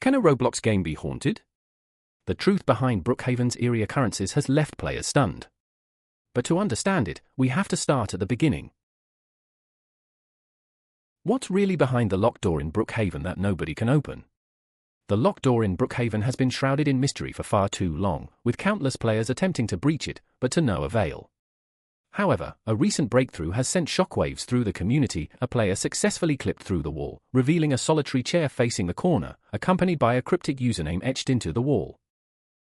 Can a Roblox game be haunted? The truth behind Brookhaven's eerie occurrences has left players stunned. But to understand it, we have to start at the beginning. What's really behind the locked door in Brookhaven that nobody can open? The locked door in Brookhaven has been shrouded in mystery for far too long, with countless players attempting to breach it, but to no avail. However, a recent breakthrough has sent shockwaves through the community. A player successfully clipped through the wall, revealing a solitary chair facing the corner, accompanied by a cryptic username etched into the wall.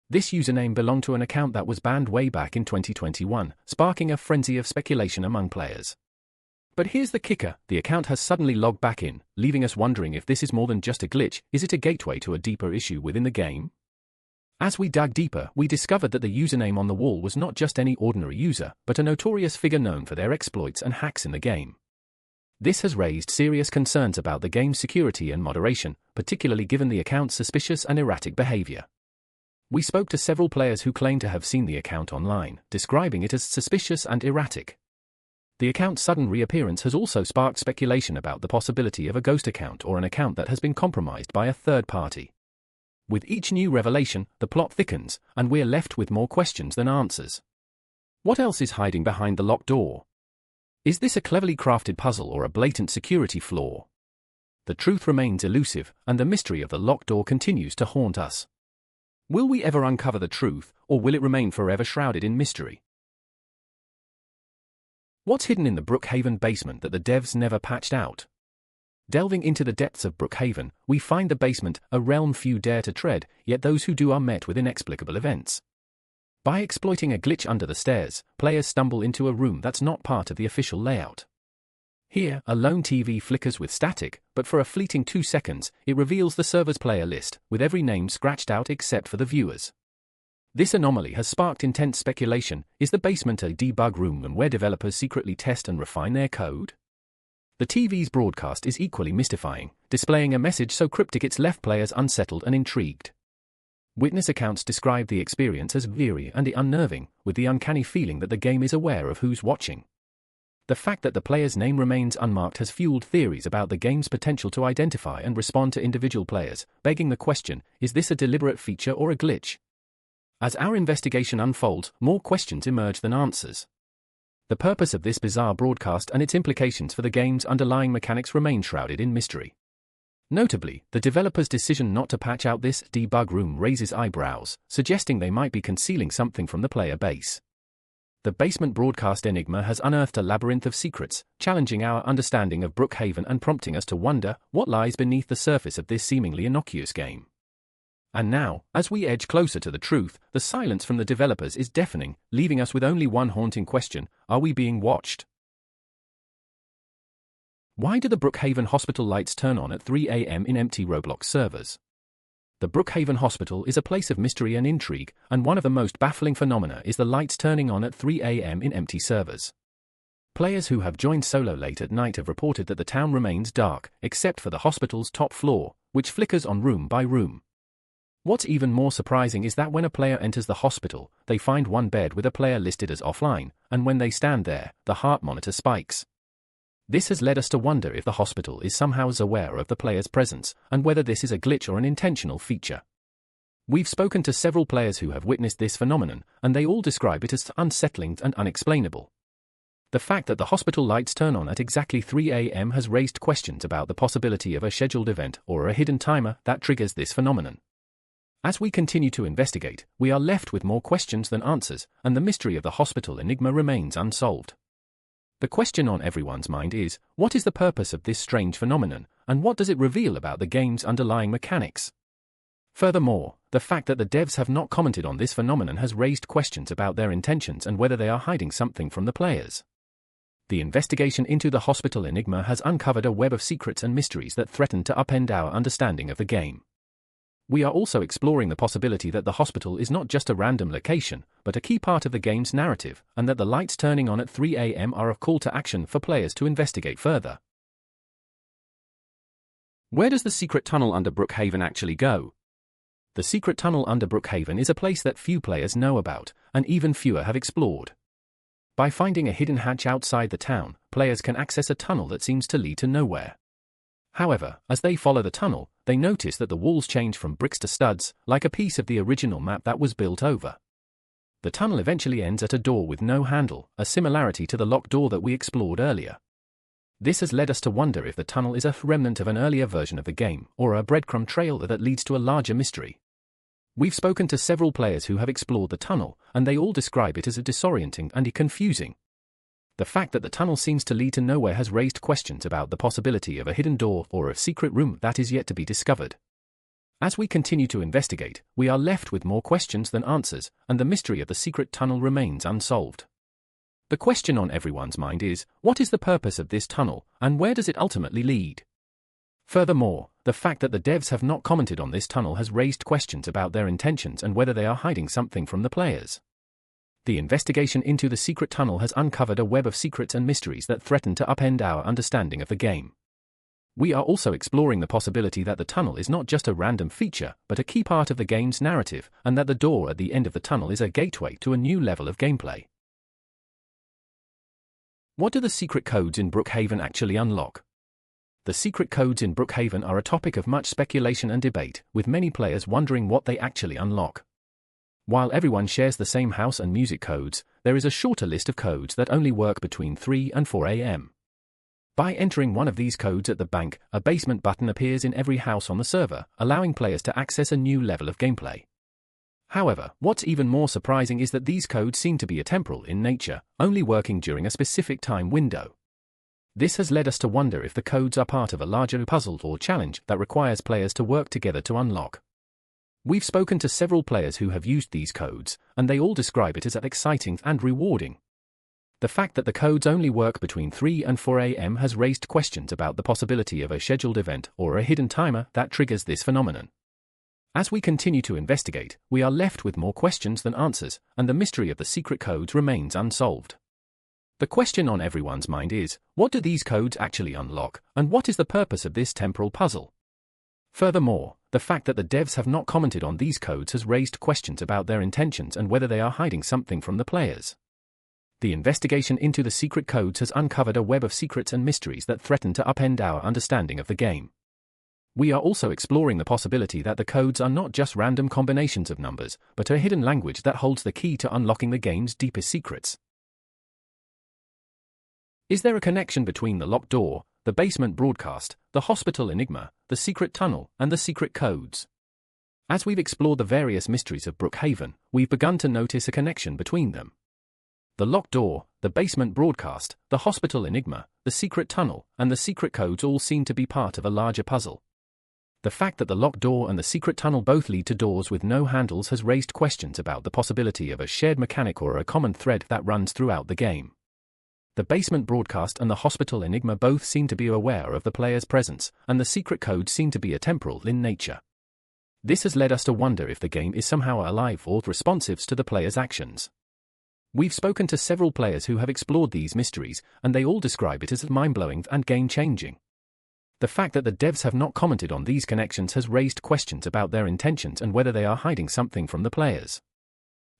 This username belonged to an account that was banned way back in 2021, sparking a frenzy of speculation among players. But here's the kicker: the account has suddenly logged back in, leaving us wondering if this is more than just a glitch. Is it a gateway to a deeper issue within the game? As we dug deeper, we discovered that the username on the wall was not just any ordinary user, but a notorious figure known for their exploits and hacks in the game. This has raised serious concerns about the game's security and moderation, particularly given the account's suspicious and erratic behavior. We spoke to several players who claim to have seen the account online, describing it as suspicious and erratic. The account's sudden reappearance has also sparked speculation about the possibility of a ghost account or an account that has been compromised by a third party. With each new revelation, the plot thickens, and we're left with more questions than answers. What else is hiding behind the locked door? Is this a cleverly crafted puzzle or a blatant security flaw? The truth remains elusive, and the mystery of the locked door continues to haunt us. Will we ever uncover the truth, or will it remain forever shrouded in mystery? What's hidden in the Brookhaven basement that the devs never patched out? Delving into the depths of Brookhaven, we find the basement, a realm few dare to tread, yet those who do are met with inexplicable events. By exploiting a glitch under the stairs, players stumble into a room that's not part of the official layout. Here, a lone TV flickers with static, but for a fleeting 2 seconds, it reveals the server's player list, with every name scratched out except for the viewers. This anomaly has sparked intense speculation. Is the basement a debug room where developers secretly test and refine their code? The TV's broadcast is equally mystifying, displaying a message so cryptic it's left players unsettled and intrigued. Witness accounts describe the experience as eerie and unnerving, with the uncanny feeling that the game is aware of who's watching. The fact that the player's name remains unmarked has fueled theories about the game's potential to identify and respond to individual players, begging the question, is this a deliberate feature or a glitch? As our investigation unfolds, more questions emerge than answers. The purpose of this bizarre broadcast and its implications for the game's underlying mechanics remain shrouded in mystery. Notably, the developer's decision not to patch out this debug room raises eyebrows, suggesting they might be concealing something from the player base. The basement broadcast Enigma has unearthed a labyrinth of secrets, challenging our understanding of Brookhaven and prompting us to wonder what lies beneath the surface of this seemingly innocuous game. And now, as we edge closer to the truth, the silence from the developers is deafening, leaving us with only one haunting question: are we being watched? Why do the Brookhaven Hospital lights turn on at 3 a.m. in empty Roblox servers? The Brookhaven Hospital is a place of mystery and intrigue, and one of the most baffling phenomena is the lights turning on at 3 a.m. in empty servers. Players who have joined solo late at night have reported that the town remains dark, except for the hospital's top floor, which flickers on room by room. What's even more surprising is that when a player enters the hospital, they find one bed with a player listed as offline, and when they stand there, the heart monitor spikes. This has led us to wonder if the hospital is somehow aware of the player's presence, and whether this is a glitch or an intentional feature. We've spoken to several players who have witnessed this phenomenon, and they all describe it as unsettling and unexplainable. The fact that the hospital lights turn on at exactly 3 a.m. has raised questions about the possibility of a scheduled event or a hidden timer that triggers this phenomenon. As we continue to investigate, we are left with more questions than answers, and the mystery of the hospital enigma remains unsolved. The question on everyone's mind is, what is the purpose of this strange phenomenon, and what does it reveal about the game's underlying mechanics? Furthermore, the fact that the devs have not commented on this phenomenon has raised questions about their intentions and whether they are hiding something from the players. The investigation into the hospital enigma has uncovered a web of secrets and mysteries that threaten to upend our understanding of the game. We are also exploring the possibility that the hospital is not just a random location, but a key part of the game's narrative, and that the lights turning on at 3 a.m. are a call to action for players to investigate further. Where does the secret tunnel under Brookhaven actually go? The secret tunnel under Brookhaven is a place that few players know about, and even fewer have explored. By finding a hidden hatch outside the town, players can access a tunnel that seems to lead to nowhere. However, as they follow the tunnel, they notice that the walls change from bricks to studs, like a piece of the original map that was built over. The tunnel eventually ends at a door with no handle, a similarity to the locked door that we explored earlier. This has led us to wonder if the tunnel is a remnant of an earlier version of the game, or a breadcrumb trail that leads to a larger mystery. We've spoken to several players who have explored the tunnel, and they all describe it as disorienting and confusing. The fact that the tunnel seems to lead to nowhere has raised questions about the possibility of a hidden door or a secret room that is yet to be discovered. As we continue to investigate, we are left with more questions than answers, and the mystery of the secret tunnel remains unsolved. The question on everyone's mind is, what is the purpose of this tunnel, and where does it ultimately lead? Furthermore, the fact that the devs have not commented on this tunnel has raised questions about their intentions and whether they are hiding something from the players. The investigation into the secret tunnel has uncovered a web of secrets and mysteries that threaten to upend our understanding of the game. We are also exploring the possibility that the tunnel is not just a random feature, but a key part of the game's narrative, and that the door at the end of the tunnel is a gateway to a new level of gameplay. What do the secret codes in Brookhaven actually unlock? The secret codes in Brookhaven are a topic of much speculation and debate, with many players wondering what they actually unlock. While everyone shares the same house and music codes, there is a shorter list of codes that only work between 3 and 4 a.m. By entering one of these codes at the bank, a basement button appears in every house on the server, allowing players to access a new level of gameplay. However, what's even more surprising is that these codes seem to be atemporal in nature, only working during a specific time window. This has led us to wonder if the codes are part of a larger puzzle or challenge that requires players to work together to unlock. We've spoken to several players who have used these codes, and they all describe it as exciting and rewarding. The fact that the codes only work between 3 and 4 a.m. has raised questions about the possibility of a scheduled event or a hidden timer that triggers this phenomenon. As we continue to investigate, we are left with more questions than answers, and the mystery of the secret codes remains unsolved. The question on everyone's mind is, what do these codes actually unlock, and what is the purpose of this temporal puzzle? Furthermore, the fact that the devs have not commented on these codes has raised questions about their intentions and whether they are hiding something from the players. The investigation into the secret codes has uncovered a web of secrets and mysteries that threaten to upend our understanding of the game. We are also exploring the possibility that the codes are not just random combinations of numbers, but a hidden language that holds the key to unlocking the game's deepest secrets. Is there a connection between the locked door, the basement broadcast, the hospital Enigma, the secret tunnel, and the secret codes? As we've explored the various mysteries of Brookhaven, we've begun to notice a connection between them. The locked door, the basement broadcast, the hospital Enigma, the secret tunnel, and the secret codes all seem to be part of a larger puzzle. The fact that the locked door and the secret tunnel both lead to doors with no handles has raised questions about the possibility of a shared mechanic or a common thread that runs throughout the game. The basement broadcast and the hospital Enigma both seem to be aware of the player's presence, and the secret codes seem to be atemporal in nature. This has led us to wonder if the game is somehow alive or responsive to the player's actions. We've spoken to several players who have explored these mysteries, and they all describe it as mind-blowing and game-changing. The fact that the devs have not commented on these connections has raised questions about their intentions and whether they are hiding something from the players.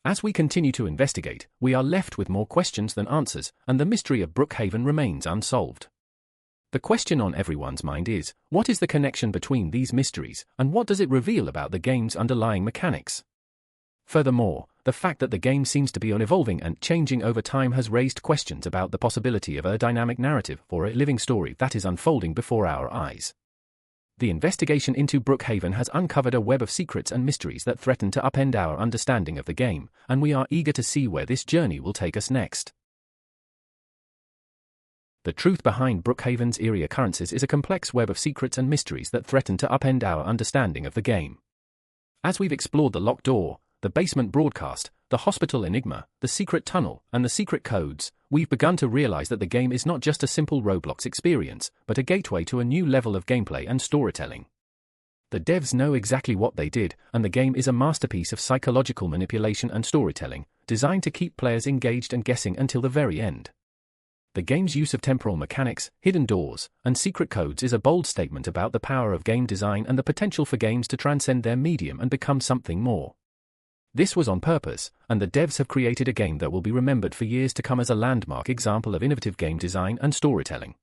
As we continue to investigate, we are left with more questions than answers, and the mystery of Brookhaven remains unsolved. The question on everyone's mind is, what is the connection between these mysteries, and what does it reveal about the game's underlying mechanics? Furthermore, the fact that the game seems to be evolving and changing over time has raised questions about the possibility of a dynamic narrative or a living story that is unfolding before our eyes. The investigation into Brookhaven has uncovered a web of secrets and mysteries that threaten to upend our understanding of the game, and we are eager to see where this journey will take us next. The truth behind Brookhaven's eerie occurrences is a complex web of secrets and mysteries that threaten to upend our understanding of the game. As we've explored the locked door, the basement broadcast, the hospital Enigma, the secret tunnel, and the secret codes, we've begun to realize that the game is not just a simple Roblox experience, but a gateway to a new level of gameplay and storytelling. The devs know exactly what they did, and the game is a masterpiece of psychological manipulation and storytelling, designed to keep players engaged and guessing until the very end. The game's use of temporal mechanics, hidden doors, and secret codes is a bold statement about the power of game design and the potential for games to transcend their medium and become something more. This was on purpose, and the devs have created a game that will be remembered for years to come as a landmark example of innovative game design and storytelling.